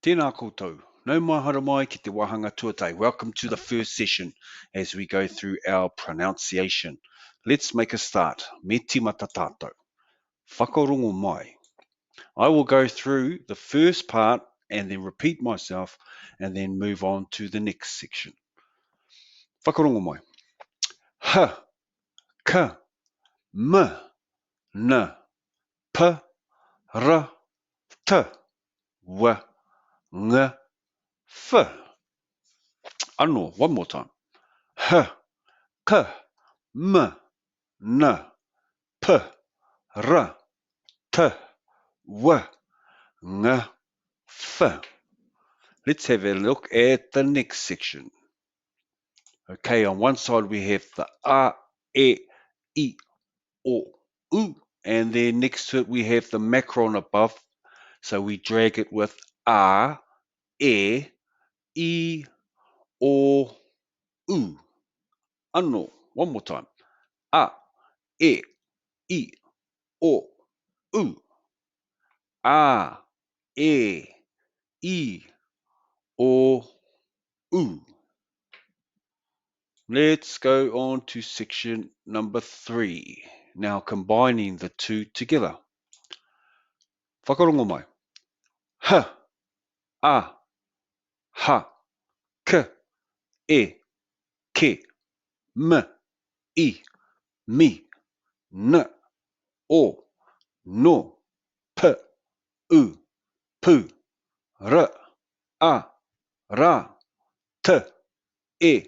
Tēnā koutou. Nau mai hara mai ki te wahanga tuatai. Welcome to the first session as we go through our pronunciation. Let's make a start. Me tīmata tātou. Whakarongo mai. I will go through the first part and then repeat myself and then move on to the next section. Whakarongo mai. Ha, ka, m, n, p, r, t, w, ng, f. Anō, one more time. H, k, m, n, p, r, t, w, ng, f. Let's have a look at the next section. Okay, on one side we have the a, e, I, o, u, and then next to it we have the macron above, so we drag it with a, e, I, o, u. Anō, one more time. A, e, I, o, u. A, e, I, o, u. Let's go on to section number 3. Now combining the two together. Whakarongo mai. H, a, ha, k, e, ke, m, I, mi, n, o, no, p, u, pu, r, a, ra, t, e,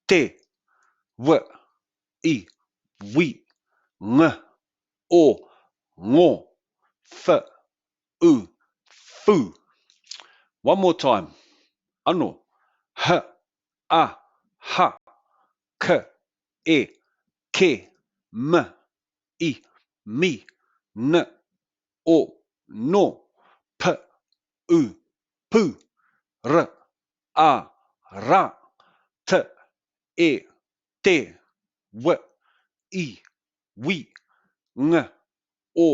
te, w, I, wi, ng, o, ngo, f, u, fu. One more time. Anō. H, a, ha, k, e, ke, m, I, mi, n, o, no, p, u, pu, r, a, ra, t, e, te, w, I, wi, ng, o,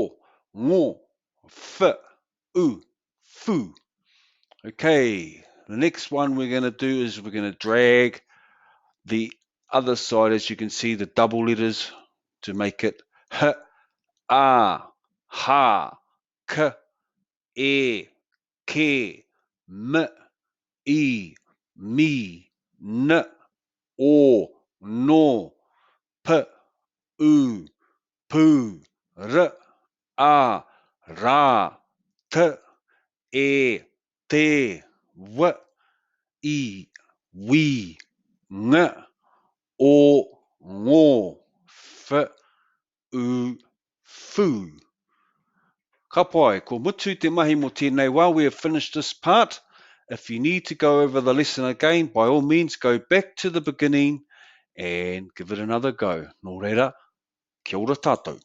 ngo, f, u, fu. Okay, the next one we're going to do is we're going to drag the other side, as you can see, the double letters to make it h, a, ha, k, e, ke, m, I, mi, n, o, no, p, u, pu, r, a, ra, t, e, te, w, I, wi, ng, o, ngo, f, u, fu. Ka pai, ko mutu te mahi mo tēnei wā. We have finished this part. If you need to go over the lesson again, by all means, go back to the beginning and give it another go. Nō reira, kia ora tātou.